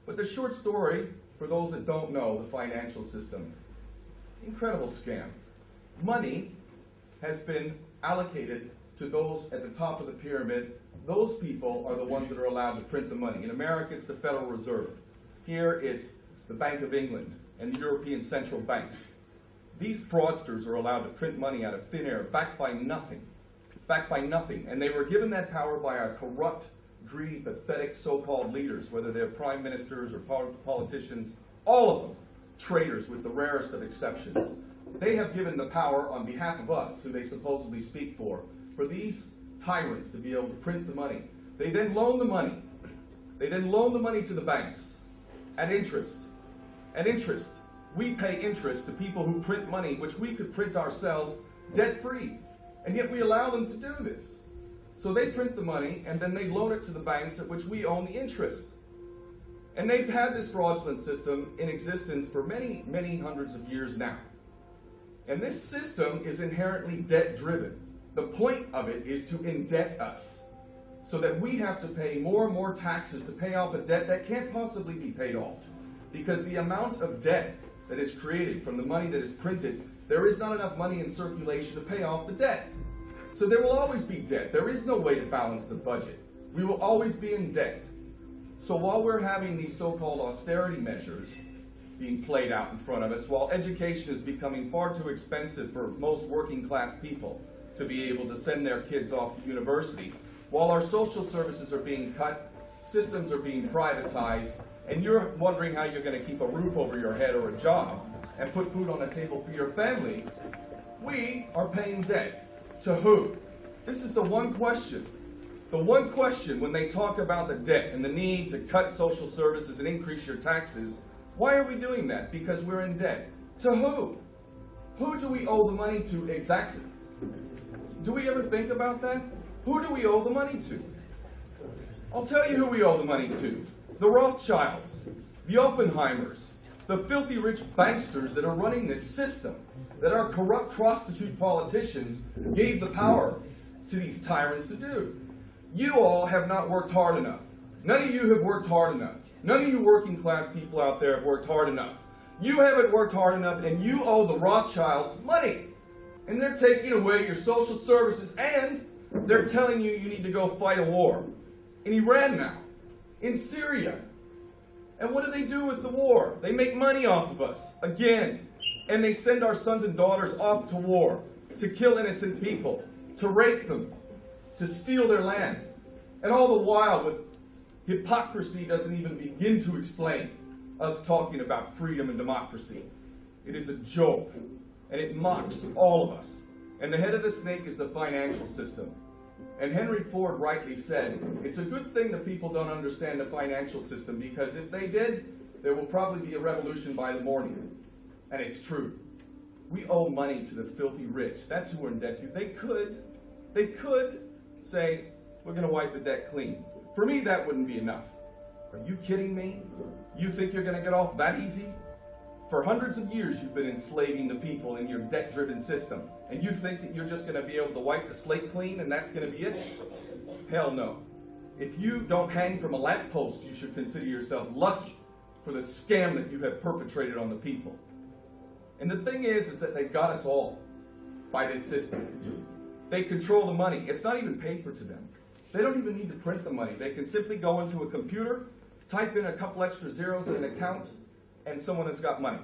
But the short story, for those that don't know the financial system, incredible scam. Money has been allocated to those at the top of the pyramid. Those people are the ones that are allowed to print the money. In America, it's the Federal Reserve. Here, it's the Bank of England and the European central banks. These fraudsters are allowed to print money out of thin air, backed by nothing. Backed by nothing. And they were given that power by our corrupt, greedy, pathetic so-called leaders, whether they're prime ministers or politicians, all of them traitors with the rarest of exceptions. They have given the power on behalf of us, who they supposedly speak for these tyrants to be able to print the money. They then loan the money. They then loan the money to the banks at interest. At interest. We pay interest to people who print money, which we could print ourselves debt-free. And yet we allow them to do this. So they print the money, and then they loan it to the banks at which we own the interest. And they've had this fraudulent system in existence for many, many hundreds of years now. And this system is inherently debt-driven. The point of it is to indebt us, so that we have to pay more and more taxes to pay off a debt that can't possibly be paid off. Because the amount of debt that is created from the money that is printed, there is not enough money in circulation to pay off the debt. So there will always be debt. There is no way to balance the budget. We will always be in debt. So while we're having these so-called austerity measures being played out in front of us, while education is becoming far too expensive for most working class people to be able to send their kids off to university, while our social services are being cut, systems are being privatized, and you're wondering how you're going to keep a roof over your head or a job and put food on the table for your family, we are paying debt. To who? This is the one question. The one question when they talk about the debt and the need to cut social services and increase your taxes, why are we doing that? Because we're in debt. To who? Who do we owe the money to exactly? Do we ever think about that? Who do we owe the money to? I'll tell you who we owe the money to. The Rothschilds, the Oppenheimers, the filthy rich banksters that are running this system, that our corrupt prostitute politicians gave the power to these tyrants to do. You all have not worked hard enough. None of you have worked hard enough. None of you working class people out there have worked hard enough. You haven't worked hard enough, and you owe the Rothschilds money. And they're taking away your social services, and they're telling you you need to go fight a war. In Iran now. In Syria. And what do they do with the war? They make money off of us, again. And they send our sons and daughters off to war, to kill innocent people, to rape them, to steal their land. And all the while, with hypocrisy doesn't even begin to explain us talking about freedom and democracy. It is a joke, and it mocks all of us. And the head of the snake is the financial system. And Henry Ford rightly said, it's a good thing that people don't understand the financial system, because if they did, there will probably be a revolution by the morning. And it's true. We owe money to the filthy rich. That's who we're in debt to. They could say, we're going to wipe the debt clean. For me, that wouldn't be enough. Are you kidding me? You think you're going to get off that easy? For hundreds of years, you've been enslaving the people in your debt-driven system. And you think that you're just going to be able to wipe the slate clean and that's going to be it? Hell no. If you don't hang from a lamppost, you should consider yourself lucky for the scam that you have perpetrated on the people. And the thing is that they've got us all by this system. They control the money. It's not even paper to them. They don't even need to print the money. They can simply go into a computer, type in a couple extra zeros in an account, and someone has got money.